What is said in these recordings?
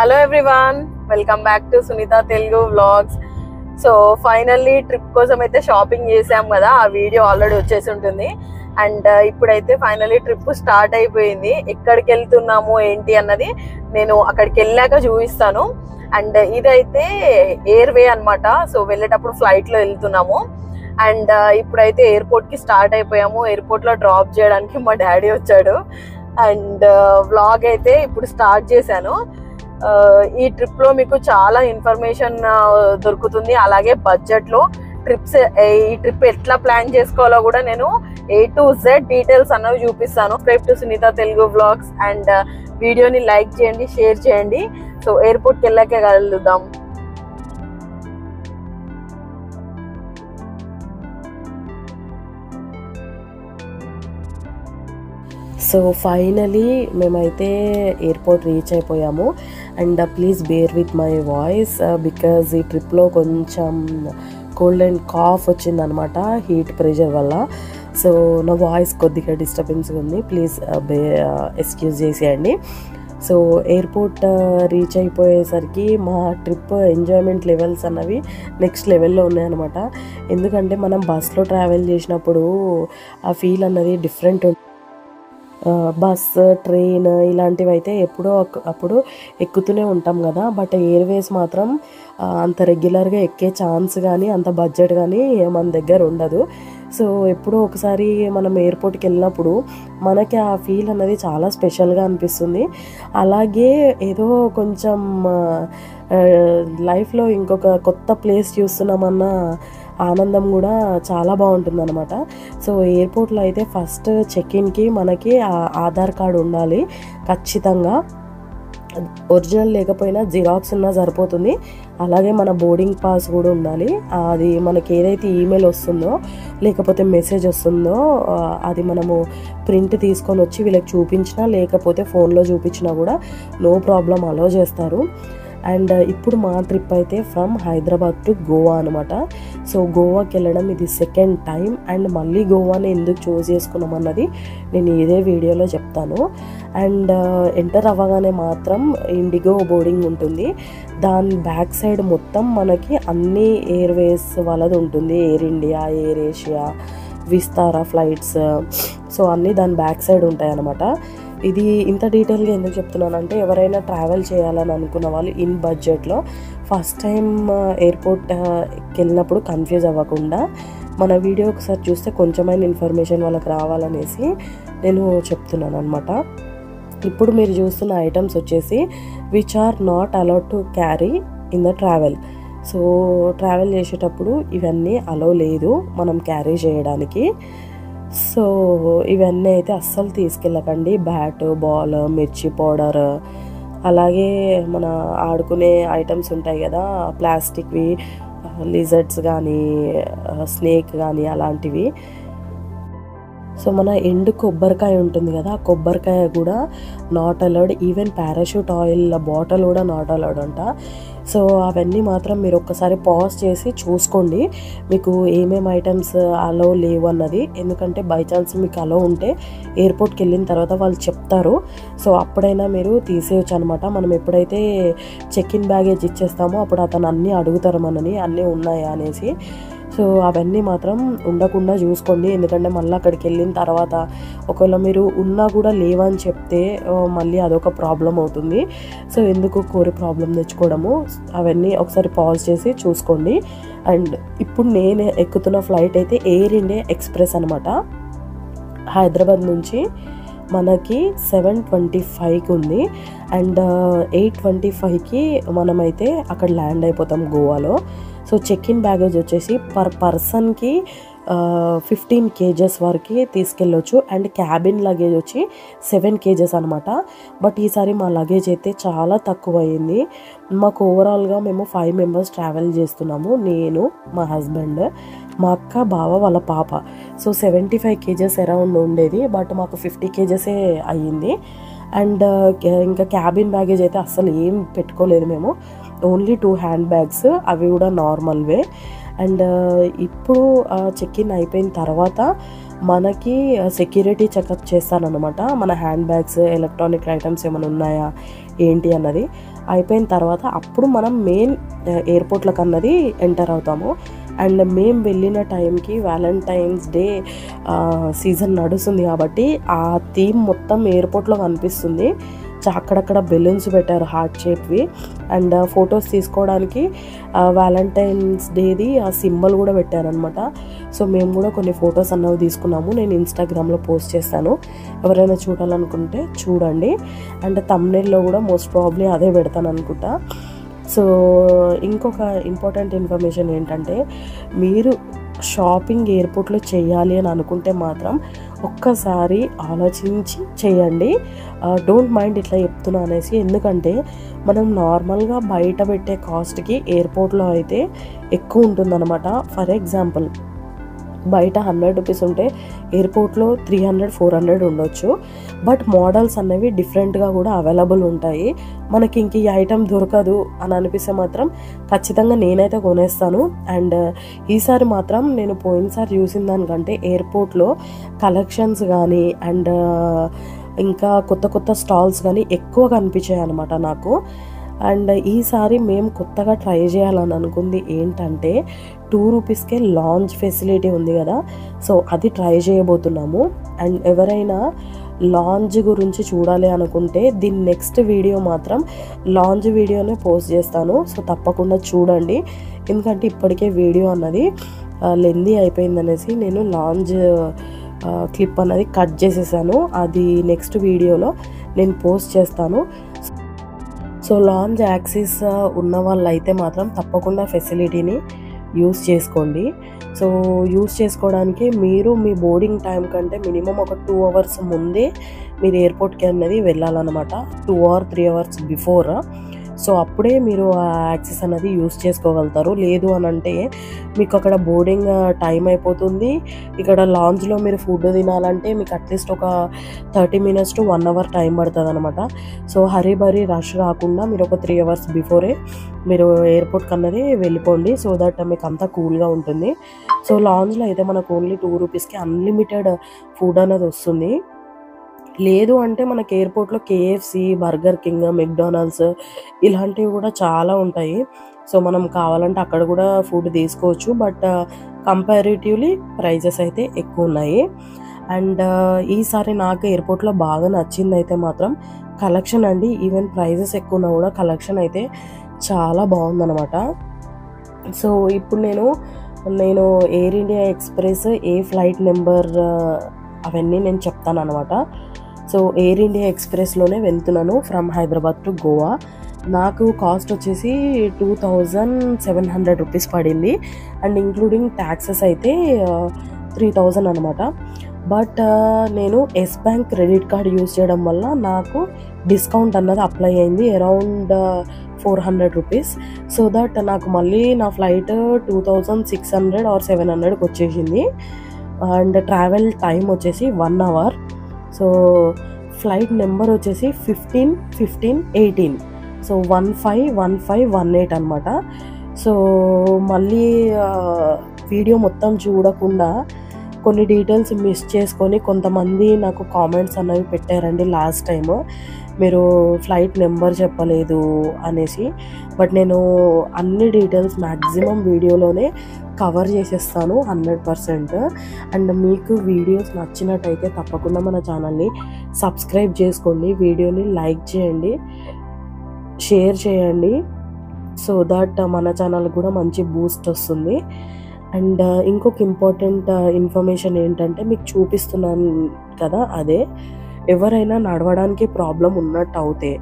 Hello everyone, welcome back to Sunitha Telugu vlogs. So finally trip కోసం అయితే shopping చేసాం కదా, ఆ వీడియో ఆల్రెడీ వచ్చేసి ఉంటుంది. అండ్ ఇప్పుడైతే ఫైనల్లీ ట్రిప్ స్టార్ట్ అయిపోయింది. ఎక్కడికి వెళ్తున్నాము ఏంటి అన్నది నేను అక్కడికి వెళ్ళాక చూపిస్తాను. అండ్ ఇదైతే ఎయిర్వే అనమాట. సో వెళ్ళేటప్పుడు ఫ్లైట్లో వెళ్తున్నాము. అండ్ ఇప్పుడైతే ఎయిర్పోర్ట్కి స్టార్ట్ అయిపోయాము. ఎయిర్పోర్ట్లో డ్రాప్ చేయడానికి మా డాడీ వచ్చాడు. అండ్ వ్లాగ్ అయితే ఇప్పుడు స్టార్ట్ చేశాను. ఈ ట్రిప్ లో మీకు చాలా ఇన్ఫర్మేషన్ దొరుకుతుంది. అలాగే బడ్జెట్ లో ఈ ట్రిప్ ఎట్లా ప్లాన్ చేసుకోవాలో కూడా నేను A to Z డీటెయిల్స్ అన్నవి చూపిస్తాను. Subscribe to Sunitha Telugu vlogs and వీడియోని లైక్ చేయండి, షేర్ చేయండి. సో ఎయిర్పోర్ట్కి వెళ్ళాకే కలుద్దాం. సో ఫైనలీ మేమైతే ఎయిర్పోర్ట్ రీచ్ అయిపోయాము. And please bear with my voice because ఈ ట్రిప్లో కొంచెం కోల్డ్ అండ్ కాఫ్ వచ్చిందనమాట హీట్ ప్రెషర్ వల్ల. సో నా వాయిస్ కొద్దిగా డిస్టర్బెన్స్గా ఉంది, ప్లీజ్ ఎక్స్క్యూజ్ చేసేయండి. సో ఎయిర్పోర్ట్ రీచ్ అయిపోయేసరికి మా ట్రిప్ ఎంజాయ్మెంట్ లెవెల్స్ అన్నవి నెక్స్ట్ లెవెల్లో ఉన్నాయన్నమాట. ఎందుకంటే మనం బస్లో ట్రావెల్ చేసినప్పుడు ఆ ఫీల్ అన్నది డిఫరెంట్ ఉంటుంది. బస్, ట్రైన్ ఇలాంటివి అయితే ఎప్పుడో అప్పుడు ఎక్కుతూనే ఉంటాం కదా. బట్ ఎయిర్వేస్ మాత్రం అంత రెగ్యులర్గా ఎక్కే ఛాన్స్ కానీ అంత బడ్జెట్ కానీ మన దగ్గర ఉండదు. సో ఎప్పుడో ఒకసారి మనం ఎయిర్పోర్ట్కి వెళ్ళినప్పుడు మనకి ఆ ఫీల్ అన్నది చాలా స్పెషల్గా అనిపిస్తుంది. అలాగే ఏదో కొంచెం లైఫ్లో ఇంకొక కొత్త ప్లేస్ చూస్తున్నామన్న ఆనందం కూడా చాలా బాగుంటుంది అనమాట. సో ఎయిర్పోర్ట్లో అయితే ఫస్ట్ చెక్ఇన్కి మనకి ఆధార్ కార్డు ఉండాలి ఖచ్చితంగా. ఒరిజినల్ లేకపోయినా జిరాక్స్ ఉన్నా సరిపోతుంది. అలాగే మన బోర్డింగ్ పాస్ కూడా ఉండాలి. అది మనకి ఏదైతే ఈమెయిల్ వస్తుందో లేకపోతే మెసేజ్ వస్తుందో అది మనము ప్రింట్ తీసుకొని వచ్చి వీళ్ళకి చూపించినా లేకపోతే ఫోన్లో చూపించినా కూడా నో ప్రాబ్లం అలో చేస్తారు. అండ్ ఇప్పుడు మా ట్రిప్ అయితే ఫ్రమ్ హైదరాబాద్ టు గోవా అనమాట. సో గోవాకి వెళ్ళడం ఇది సెకండ్ టైం. అండ్ మళ్ళీ గోవాని ఎందుకు చూస్ చేసుకున్నాం అన్నది నేను ఇదే వీడియోలో చెప్తాను. అండ్ ఎంటర్ అవ్వగానే మాత్రం ఇండిగో బోర్డింగ్ ఉంటుంది. దాని బ్యాక్ సైడ్ మొత్తం మనకి అన్ని ఎయిర్వేస్ వాళ్ళది ఉంటుంది. Air India, air Asia, Vistara flights, so అన్నీ దాని బ్యాక్ సైడ్ ఉంటాయి అన్నమాట. ఇది ఇంత డీటెయిల్గా ఎందుకు చెప్తున్నానంటే ఎవరైనా ట్రావెల్ చేయాలని అనుకున్న వాళ్ళు ఇన్ బడ్జెట్లో ఫస్ట్ టైం ఎయిర్పోర్ట్కి వెళ్ళినప్పుడు కన్ఫ్యూజ్ అవ్వకుండా మన వీడియో ఒకసారి చూస్తే కొంచెమైన ఇన్ఫర్మేషన్ వాళ్ళకి రావాలనేసి నేను చెప్తున్నాను అనమాట. ఇప్పుడు మీరు చూస్తున్న ఐటమ్స్ వచ్చేసి which are not allowed to carry in the travel. So travel చేసేటప్పుడు ఇవన్నీ అలౌ లేదు మనం క్యారీ చేయడానికి. సో ఇవన్నీ అయితే అస్సలు తీసుకెళ్ళకండి. బ్యాట్, బాల్, మిర్చి పౌడర్, అలాగే మన ఆడుకునే ఐటమ్స్ ఉంటాయి కదా ప్లాస్టిక్వి, లిజర్డ్స్ కానీ స్నేక్ కానీ అలాంటివి. సో మన ఎండు కొబ్బరికాయ ఉంటుంది కదా, ఆ కొబ్బరికాయ కూడా not allowed. Even parachute oil bottle కూడా నాట్ అలౌడ్ అంట. సో అవన్నీ మాత్రం మీరు ఒక్కసారి పాజ్ చేసి చూసుకోండి మీకు ఏమేమి ఐటమ్స్ అలో లేవు అన్నది. ఎందుకంటే బై ఛాన్స్ మీకు అలో ఉంటే ఎయిర్పోర్ట్కి వెళ్ళిన తర్వాత వాళ్ళు చెప్తారు. సో అప్పుడైనా మీరు తీసేయచ్చు అనమాట. మనం ఎప్పుడైతే చెక్ ఇన్ బ్యాగేజ్ ఇచ్చేస్తామో అప్పుడు అతను అన్నీ అడుగుతారు మనని అన్నీ ఉన్నాయా అనేసి. సో అవన్నీ మాత్రం ఉండకుండా చూసుకోండి. ఎందుకంటే మళ్ళీ అక్కడికి వెళ్ళిన తర్వాత ఒకవేళ మీరు ఉన్నా కూడా లేవని చెప్తే మళ్ళీ అదొక ప్రాబ్లం అవుతుంది. సో ఎందుకు కోరి ప్రాబ్లం తెచ్చుకోవడము. అవన్నీ ఒకసారి పాజ్ చేసి చూసుకోండి. అండ్ ఇప్పుడు నేను ఎక్కుతున్న ఫ్లైట్ అయితే ఎయిర్ ఇండియా ఎక్స్ప్రెస్ అనమాట. హైదరాబాద్ నుంచి మనకి 7:25కి ఉంది. అండ్ 8:25కి మనమైతే అక్కడ ల్యాండ్ అయిపోతాం గోవాలో. సో చెక్ ఇన్ బ్యాగేజ్ వచ్చేసి పర్ పర్సన్కి 15 kgs వరకు తీసుకెళ్ళొచ్చు. అండ్ క్యాబిన్ లగేజ్ వచ్చి 7 kgs అనమాట. బట్ ఈసారి మా లగేజ్ అయితే చాలా తక్కువ అయింది. మాకు ఓవరాల్గా మేము 5 మెంబర్స్ ట్రావెల్ చేస్తున్నాము. నేను, మా హస్బెండ్, మా అక్క, బావ, వాళ్ళ పాప. సో 75 kgs అరౌండ్ ఉండేది. బట్ మాకు 50 kgs అయ్యింది. అండ్ ఇంకా క్యాబిన్ బ్యాగేజ్ అయితే అస్సలు ఏం పెట్టుకోలేదు మేము. ఓన్లీ 2 హ్యాండ్ బ్యాగ్స్, అవి కూడా నార్మల్వే. అండ్ ఇప్పుడు చెక్ ఇన్ అయిపోయిన తర్వాత మనకి సెక్యూరిటీ చెకప్ చేస్తానన్నమాట. మన హ్యాండ్ బ్యాగ్స్, ఎలక్ట్రానిక్ ఐటమ్స్ ఏమైనా ఉన్నాయా, ఏంటి అన్నది. అయిపోయిన తర్వాత అప్పుడు మనం మెయిన్ ఎయిర్పోర్ట్లకు అన్నది ఎంటర్ అవుతాము. అండ్ మేము వెళ్ళిన టైంకి వ్యాలంటైన్స్ డే సీజన్ నడుస్తుంది కాబట్టి ఆ థీమ్ మొత్తం ఎయిర్పోర్ట్లో కనిపిస్తుంది. అక్కడక్కడ బెలూన్స్ పెట్టారు హార్ట్ షేప్వి. అండ్ ఫొటోస్ తీసుకోవడానికి వ్యాలంటైన్స్ డేది ఆ సింబల్ కూడా పెట్టారనమాట. సో మేము కూడా కొన్ని ఫొటోస్ అన్నవి తీసుకున్నాము. నేను ఇన్స్టాగ్రామ్లో పోస్ట్ చేస్తాను, ఎవరైనా చూడాలనుకుంటే చూడండి. అండ్ థంబ్నెయిల్లో కూడా మోస్ట్ ప్రాబ్లీ అదే పెడతాను అనుకుంటా. సో ఇంకొక ఇంపార్టెంట్ ఇన్ఫర్మేషన్ ఏంటంటే, మీరు షాపింగ్ ఎయిర్పోర్ట్లో చేయాలి అని అనుకుంటే మాత్రం ఒక్కసారి ఆలోచించి చేయండి. డోంట్ మైండ్ ఇట్లా చెప్తున్నా అనేసి, ఎందుకంటే మనం నార్మల్గా బయట పెట్టే కాస్ట్కి ఎయిర్పోర్ట్లో అయితే ఎక్కువ ఉంటుందన్నమాట. ఫర్ ఎగ్జాంపుల్, బయట 100 రూపీస్ ఉంటే ఎయిర్పోర్ట్లో 300-400 ఉండొచ్చు. బట్ మోడల్స్ అనేవి డిఫరెంట్గా కూడా అవైలబుల్ ఉంటాయి. మనకి ఇంక ఈ ఐటెం దొరకదు అని అనిపిస్తే మాత్రం ఖచ్చితంగా నేనైతే కొనేస్తాను. అండ్ ఈసారి మాత్రం నేను పోయినసారి చూసిన దానికంటే ఎయిర్పోర్ట్లో కలెక్షన్స్ కానీ అండ్ ఇంకా కొత్త కొత్త స్టాల్స్ కానీ ఎక్కువ కనిపించాయి అనమాట నాకు. అండ్ ఈసారి మేము కొత్తగా ట్రై చేయాలని అనుకుంది ఏంటంటే, 2 రూపీస్కే లాంజ్ ఫెసిలిటీ ఉంది కదా, సో అది ట్రై చేయబోతున్నాము. అండ్ ఎవరైనా లాంజ్ గురించి చూడాలి అనుకుంటే దీని నెక్స్ట్ వీడియో మాత్రం లాంజ్ వీడియోనే పోస్ట్ చేస్తాను. సో తప్పకుండా చూడండి, ఎందుకంటే ఇప్పటికే వీడియో అన్నది లెందీ అయిపోయిందనేసి నేను లాంజ్ క్లిప్ అన్నది కట్ చేసేసాను. అది నెక్స్ట్ వీడియోలో నేను పోస్ట్ చేస్తాను. సో లాంజ్ యాక్సెస్ ఉన్న వాళ్ళు అయితే మాత్రం తప్పకుండా ఫెసిలిటీని యూస్ చేసుకోండి. సో యూస్ చేసుకోవడానికి మీరు మీ బోర్డింగ్ టైం కంటే మినిమం ఒక 2 అవర్స్ ముందే మీరు ఎయిర్పోర్ట్కి అనేది వెళ్ళాలన్నమాట. 2 or 3 అవర్స్ బిఫోర్. సో అప్పుడే మీరు ఆ యాక్సెస్ అనేది యూస్ చేసుకోగలుగుతారు. లేదు అని అంటే మీకు అక్కడ బోర్డింగ్ టైం అయిపోతుంది. ఇక్కడ లాంజ్లో మీరు ఫుడ్ తినాలంటే మీకు అట్లీస్ట్ ఒక 30 minutes to 1 hour టైం పడుతుంది అనమాట. సో హరీ బరీ రష్ రాకుండా మీరు ఒక 3 అవర్స్ బిఫోరే మీరు ఎయిర్పోర్ట్కి అన్నది వెళ్ళిపోండి. సో దట్ మీకు అంతా కూల్గా ఉంటుంది. సో లాంజ్లో అయితే మనకు ఓన్లీ 2 రూపీస్కి అన్లిమిటెడ్ ఫుడ్ అనేది వస్తుంది. లేదు అంటే మనకి ఎయిర్పోర్ట్లో KFC, బర్గర్ కింగ్, మెక్డానల్డ్స్ ఇలాంటివి కూడా చాలా ఉంటాయి. సో మనం కావాలంటే అక్కడ కూడా ఫుడ్ తీసుకోవచ్చు. బట్ కంపారిటివ్లీ ప్రైజెస్ అయితే ఎక్కువ ఉన్నాయి. అండ్ ఈసారి నాకు ఎయిర్పోర్ట్లో బాగా నచ్చింది అయితే మాత్రం కలెక్షన్ అండి. ఈవెన్ ప్రైజెస్ ఎక్కువ ఉన్నా కూడా కలెక్షన్ అయితే చాలా బాగుందన్నమాట. సో ఇప్పుడు నేను ఎయిర్ ఇండియా ఎక్స్ప్రెస్ ఏ ఫ్లైట్ నెంబర్ అవన్నీ నేను చెప్తాను అనమాట. సో ఎయిర్ ఇండియా ఎక్స్ప్రెస్లోనే వెళ్తున్నాను ఫ్రమ్ హైదరాబాద్ టు గోవా. నాకు కాస్ట్ వచ్చేసి 2700 రూపీస్ పడింది. అండ్ ఇంక్లూడింగ్ ట్యాక్సెస్ అయితే 3000 అనమాట. బట్ నేను Yes Bank credit card use చేయడం వల్ల నాకు డిస్కౌంట్ అన్నది అప్లై అయింది అరౌండ్ 400 రూపీస్. సో దట్ నాకు మళ్ళీ నా ఫ్లైట్ 2600 or 700కి వచ్చేసింది. అండ్ ట్రావెల్ టైం వచ్చేసి 1 hour. సో ఫ్లైట్ నెంబర్ వచ్చేసి 15-15-18. సో 15-15-18 అనమాట. సో మళ్ళీ వీడియో మొత్తం చూడకుండా కొన్ని డీటెయిల్స్ మిస్ చేసుకొని కొంతమంది నాకు కామెంట్స్ అనేవి పెట్టారండి లాస్ట్ టైం, మీరు ఫ్లైట్ నెంబర్ చెప్పలేదు అనేసి. బట్ నేను అన్ని డీటెయిల్స్ మ్యాక్సిమం వీడియోలోనే కవర్ చేసేస్తాను 100%. అండ్ మీకు వీడియోస్ నచ్చినట్టయితే తప్పకుండా మన ఛానల్ని సబ్స్క్రైబ్ చేసుకోండి, వీడియోని లైక్ చేయండి, షేర్ చేయండి. సో దట్ మన ఛానల్ కూడా మంచి బూస్ట్ వస్తుంది. అండ్ ఇంకొక ఇంపార్టెంట్ ఇన్ఫర్మేషన్ ఏంటంటే, మీకు చూపిస్తున్నాను కదా, అదే ఎవరైనా నడవడానికి ప్రాబ్లం ఉన్నట్టు అవుతే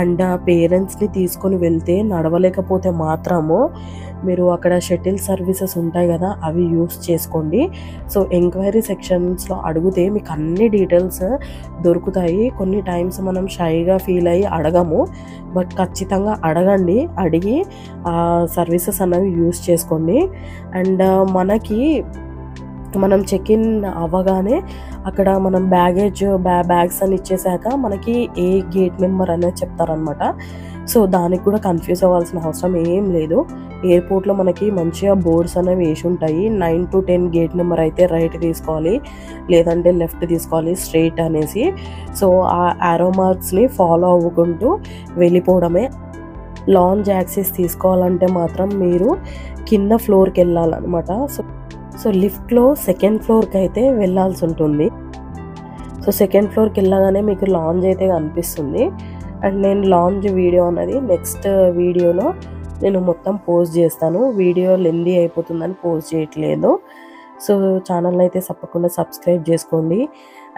అండ్ పేరెంట్స్ని తీసుకొని వెళ్తే నడవలేకపోతే మాత్రము మీరు అక్కడ షటిల్ సర్వీసెస్ ఉంటాయి కదా, అవి యూస్ చేసుకోండి. సో ఎంక్వైరీ సెక్షన్స్లో అడిగితే మీకు అన్ని డీటెయిల్స్ దొరుకుతాయి. కొన్ని టైమ్స్ మనం షైగా ఫీల్ అయ్యి అడగము, బట్ ఖచ్చితంగా అడగండి, అడిగి ఆ సర్వీసెస్ అనేవి యూస్ చేసుకోండి. అండ్ మనం చెక్ ఇన్ అవ్వగానే అక్కడ మనం బ్యాగ్స్ అని ఇచ్చేసాక మనకి ఏ గేట్ నెంబర్ అనేది చెప్తారనమాట. సో దానికి కూడా కన్ఫ్యూజ్ అవ్వాల్సిన అవసరం ఏం లేదు. ఎయిర్పోర్ట్లో మనకి మంచిగా బోర్డ్స్ అనేవి వేసి ఉంటాయి. 9 to 10 గేట్ నెంబర్ అయితే రైట్ తీసుకోవాలి, లేదంటే లెఫ్ట్ తీసుకోవాలి, స్ట్రైట్ అనేసి. సో ఆ ఆరో మార్క్స్ని ఫాలో అవ్వుకుంటూ వెళ్ళిపోవడమే. లాంజ్ యాక్సెస్ తీసుకోవాలంటే మాత్రం మీరు కింద ఫ్లోర్కి వెళ్ళాలన్నమాట. సో లిఫ్ట్లో సెకండ్ ఫ్లోర్కి అయితే వెళ్ళాల్సి ఉంటుంది. సో సెకండ్ ఫ్లోర్కి వెళ్ళగానే మీకు లాంజ్ అయితే కనిపిస్తుంది. అండ్ నేను లాంజ్ వీడియో అన్నది నెక్స్ట్ వీడియోలో నేను మొత్తం పోస్ట్ చేస్తాను. వీడియో లెందీ అయిపోతుందని పోస్ట్ చేయట్లేదు. సో ఛానల్ అయితే తప్పకుండా సబ్స్క్రైబ్ చేసుకోండి.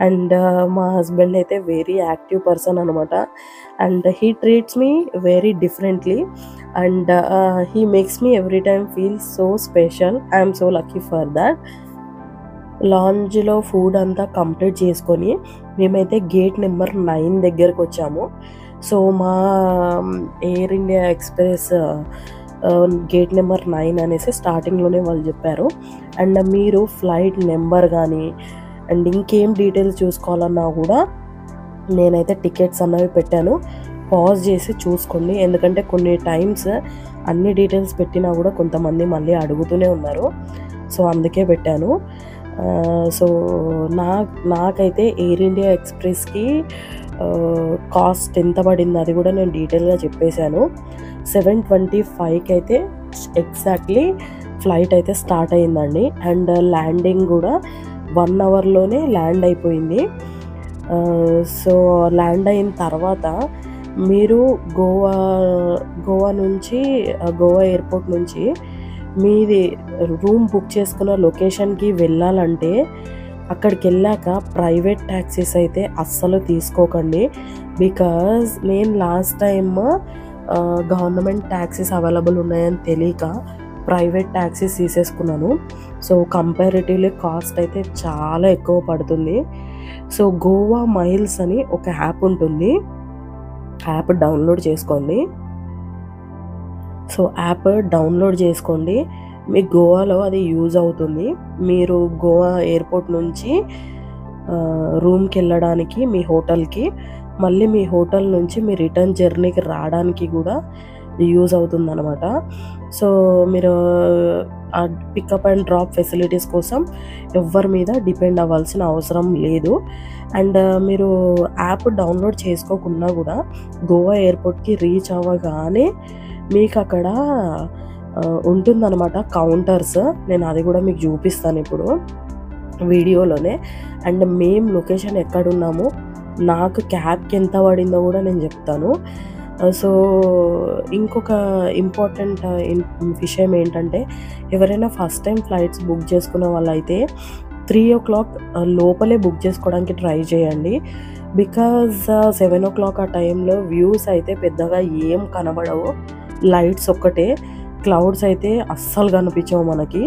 అండ్ మా హస్బెండ్ అయితే వెరీ యాక్టివ్ పర్సన్ అనమాట. And he treats me very differently and he makes me every time feel so special. I'm so lucky for that. లాంజ్లో food అంతా కంప్లీట్ చేసుకొని మేమైతే గేట్ నెంబర్ 9 దగ్గరకు వచ్చాము. సో మా air India express gate number 9 అనేసి స్టార్టింగ్లోనే వాళ్ళు చెప్పారు. అండ్ మీరు ఫ్లైట్ నెంబర్ కానీ అండ్ ఇంకేం డీటెయిల్స్ చూసుకోవాలన్నా కూడా నేనైతే టికెట్స్ అన్నవి పెట్టాను. పాజ్ చేసి చూసుకోండి, ఎందుకంటే కొన్ని టైమ్స్ అన్ని డీటెయిల్స్ పెట్టినా కూడా కొంతమంది మళ్ళీ అడుగుతూనే ఉన్నారు. సో అందుకే పెట్టాను. సో నాకైతే ఎయిర్ ఇండియా ఎక్స్ప్రెస్కి కాస్ట్ ఎంత పడింది అది కూడా నేను డీటెయిల్గా చెప్పేశాను. 7:25కి అయితే ఎగ్జాక్ట్లీ ఫ్లైట్ అయితే స్టార్ట్ అయిందండి. అండ్ ల్యాండింగ్ కూడా 1 అవర్లోనే ల్యాండ్ అయిపోయింది. సో ల్యాండ్ అయిన తర్వాత మీరు గోవా నుంచి గోవా ఎయిర్పోర్ట్ నుంచి మీది రూమ్ బుక్ చేసుకున్న లొకేషన్కి వెళ్ళాలంటే అక్కడికి వెళ్ళాక ప్రైవేట్ ట్యాక్సీస్ అయితే అస్సలు తీసుకోకండి. బికాజ్ నేను last time government taxis available ఉన్నాయని తెలియక ప్రైవేట్ ట్యాక్సీస్ తీసేసుకున్నాను. సో కంపారిటివ్లీ కాస్ట్ అయితే చాలా ఎక్కువ పడుతుంది. సో గోవా మైల్స్ అని ఒక యాప్ ఉంటుంది, యాప్ డౌన్లోడ్ చేసుకోండి. సో యాప్ డౌన్లోడ్ చేసుకోండి, మీకు గోవాలో అది యూజ్ అవుతుంది. మీరు గోవా ఎయిర్పోర్ట్ నుంచి రూమ్కి వెళ్ళడానికి మీ హోటల్కి, మళ్ళీ మీ హోటల్ నుంచి మీ రిటర్న్ జర్నీకి రావడానికి కూడా యూజ్ అవుతుంది అనమాట. సో మీరు ఆ పికప్ అండ్ డ్రాప్ ఫెసిలిటీస్ కోసం ఎవరి మీద డిపెండ్ అవ్వాల్సిన అవసరం లేదు. అండ్ మీరు యాప్ డౌన్లోడ్ చేసుకోకున్నా కూడా గోవా ఎయిర్పోర్ట్కి రీచ్ అవ్వగానే మీకు అక్కడ ఉంటుందన్నమాట కౌంటర్స్. నేను అది కూడా మీకు చూపిస్తాను ఇప్పుడు వీడియోలోనే. అండ్ మేము లొకేషన్ ఎక్కడున్నామో, నాకు క్యాబ్కి ఎంత పడిందో కూడా నేను చెప్తాను. సో ఇంకొక ఇంపార్టెంట్ విషయం ఏంటంటే, ఎవరైనా ఫస్ట్ టైం ఫ్లైట్స్ బుక్ చేసుకున్న వాళ్ళైతే 3 o'clock లోపలే బుక్ చేసుకోవడానికి ట్రై చేయండి. బికాజ్ 7 o'clock ఆ టైంలో వ్యూస్ అయితే పెద్దగా ఏం కనబడవు, లైట్స్ ఒక్కటే, క్లౌడ్స్ అయితే అస్సలు కనిపించవు మనకి.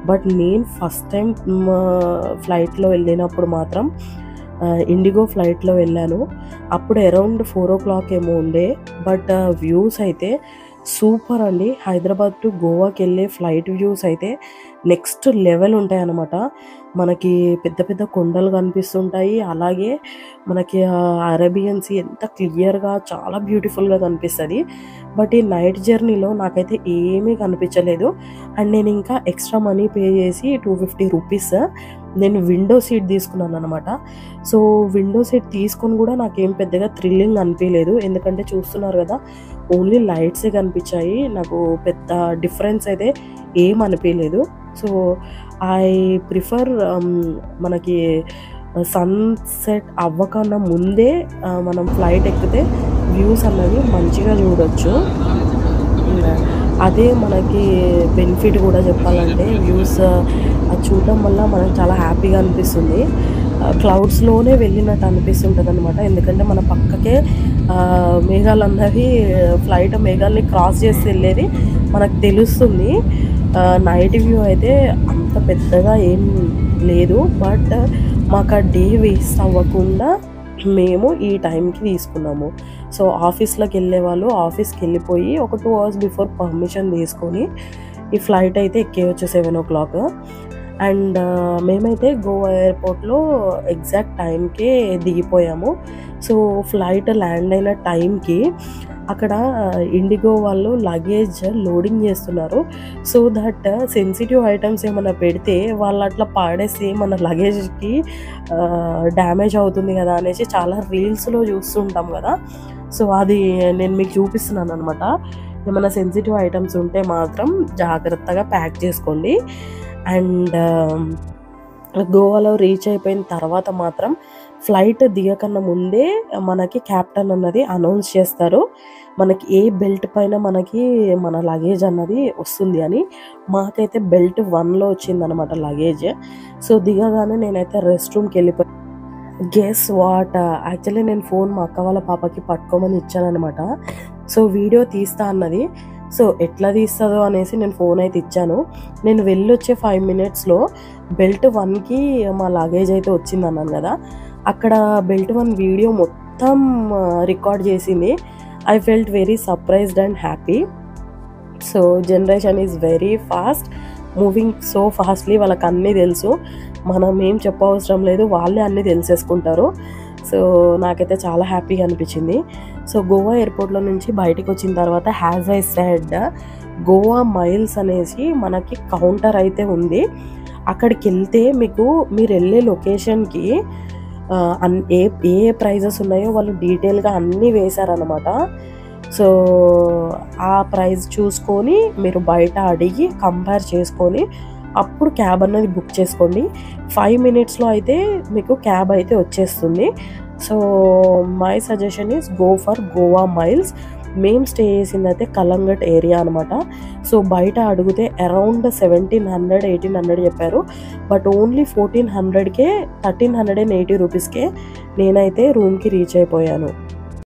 బట్ నేను ఫస్ట్ టైం ఫ్లైట్లో వెళ్ళినప్పుడు మాత్రం ఇండిగో ఫ్లైట్లో వెళ్ళాను. అప్పుడు అరౌండ్ 4 o'clock ఏమో ఉండే. బట్ వ్యూస్ అయితే సూపర్ అండి. హైదరాబాద్ టు గోవాకి వెళ్ళే ఫ్లైట్ వ్యూస్ అయితే నెక్స్ట్ లెవెల్ ఉంటాయి అన్నమాట. మనకి పెద్ద పెద్ద కొండలు కనిపిస్తుంటాయి, అలాగే మనకి అరేబియన్ సీ ఎంత క్లియర్గా చాలా బ్యూటిఫుల్గా కనిపిస్తుంది. బట్ ఈ నైట్ జర్నీలో నాకైతే ఏమీ కనిపించలేదు. అండ్ నేను ఇంకా ఎక్స్ట్రా మనీ పే చేసి 250 రూపీస్ నేను విండో సీట్ తీసుకున్నాను అనమాట. సో విండో సీట్ తీసుకొని కూడా నాకేం పెద్దగా థ్రిల్లింగ్ అనిపించలేదు, ఎందుకంటే చూస్తున్నారు కదా ఓన్లీ లైట్సే కనిపించాయి. నాకు పెద్ద డిఫరెన్స్ అయితే ఏం అనిపించలేదు. సో ఐ ప్రిఫర్ మనకి సన్సెట్ అవ్వకన్నా ముందే మనం ఫ్లైట్ ఎక్కితే వ్యూస్ అన్నవి మంచిగా చూడొచ్చు. అదే మనకి బెనిఫిట్ కూడా చెప్పాలంటే, వ్యూస్ అది చూడడం వల్ల మనకు చాలా హ్యాపీగా అనిపిస్తుంది. క్లౌడ్స్లోనే వెళ్ళినట్టు అనిపిస్తుంటుంది అనమాట. ఎందుకంటే మన పక్కకే మేఘాలు అన్నవి ఫ్లైట్ మేఘాలని క్రాస్ చేసి వెళ్ళేది మనకు తెలుస్తుంది. నైట్ వ్యూ అయితే అంత పెద్దగా ఏం లేదు, బట్ మాకు ఆ డే వేస్ట్ అవ్వకుండా మేము ఈ టైంకి తీసుకున్నాము. సో ఆఫీస్లోకి వెళ్ళే వాళ్ళు ఆఫీస్కి వెళ్ళిపోయి ఒక 2 hours బిఫోర్ పర్మిషన్ తీసుకొని ఈ ఫ్లైట్ అయితే ఎక్కేయచ్చు 7 o'clock. అండ్ మేమైతే గోవా ఎయిర్పోర్ట్లో ఎగ్జాక్ట్ టైంకే దిగిపోయాము. సో ఫ్లైట్ ల్యాండ్ అయిన టైంకి అక్కడ ఇండిగో వాళ్ళు లగేజ్ లోడింగ్ చేస్తున్నారు. సో దట్ సెన్సిటివ్ ఐటమ్స్ ఏమైనా పెడితే వాళ్ళు అట్లా పాడేసి మన లగేజ్కి డ్యామేజ్ అవుతుంది కదా అనేసి చాలా రీల్స్లో చూస్తుంటాం కదా. సో అది నేను మీకు చూపిస్తున్నాను అనమాట. ఏమైనా సెన్సిటివ్ ఐటమ్స్ ఉంటే మాత్రం జాగ్రత్తగా ప్యాక్ చేసుకోండి. అండ్ గోవాలో రీచ్ అయిపోయిన తర్వాత మాత్రం ఫ్లైట్ దిగకన్నా ముందే మనకి క్యాప్టెన్ అన్నది అనౌన్స్ చేస్తారు మనకి ఏ బెల్ట్ పైన మనకి మన లగేజ్ అన్నది వస్తుంది అని. మాకైతే బెల్ట్ 1లో వచ్చిందనమాట లగేజ్. సో దిగగానే నేనైతే రెస్ట్ రూమ్కి వెళ్ళిపోయాను. గెస్ వాట్, యాక్చువల్లీ నేను ఫోన్ మా అక్క వాళ్ళ పాపకి పట్టుకోమని ఇచ్చానమాట. సో వీడియో తీస్తా అన్నది. సో ఎట్లా తీస్తుందో అనేసి నేను ఫోన్ అయితే ఇచ్చాను. నేను వెళ్ళొచ్చే 5 minutesలో బెల్ట్ 1కి మా లగేజ్ అయితే వచ్చింది అన్నాను కదా, అక్కడ బెల్ట్ 1 వీడియో మొత్తం రికార్డ్ చేసింది. I felt very surprised and happy. So generation is very fast, moving so fastly. వాళ్ళకి అన్నీ తెలుసు, మనం ఏం చెప్పవసరం లేదు, వాళ్ళే అన్నీ తెలిసేసుకుంటారు. సో నాకైతే చాలా హ్యాపీగా అనిపించింది. సో గోవా ఎయిర్పోర్ట్లో నుంచి బయటకు వచ్చిన తర్వాత as I said Goa miles అనేసి మనకి కౌంటర్ అయితే ఉంది. అక్కడికి వెళ్తే మీకు మీరు వెళ్ళే లొకేషన్కి ఏ ఏ ప్రైజెస్ ఉన్నాయో వాళ్ళు డీటెయిల్గా అన్నీ వేశారనమాట. సో ఆ ప్రైస్ చూసుకొని మీరు బయట అడిగి కంపేర్ చేసుకొని అప్పుడు క్యాబ్ అన్నది బుక్ చేసుకోండి. 5 minutesలో అయితే మీకు క్యాబ్ అయితే వచ్చేస్తుంది. So my suggestion is go for Goa miles. మేము స్టే చేసింది అయితే కలంగట్ ఏరియా అనమాట. సో బయట అడిగితే అరౌండ్ 1700-1800 చెప్పారు. బట్ ఓన్లీ 1400కే 1380 రూపీస్కే నేనైతే రూమ్కి రీచ్ అయిపోయాను.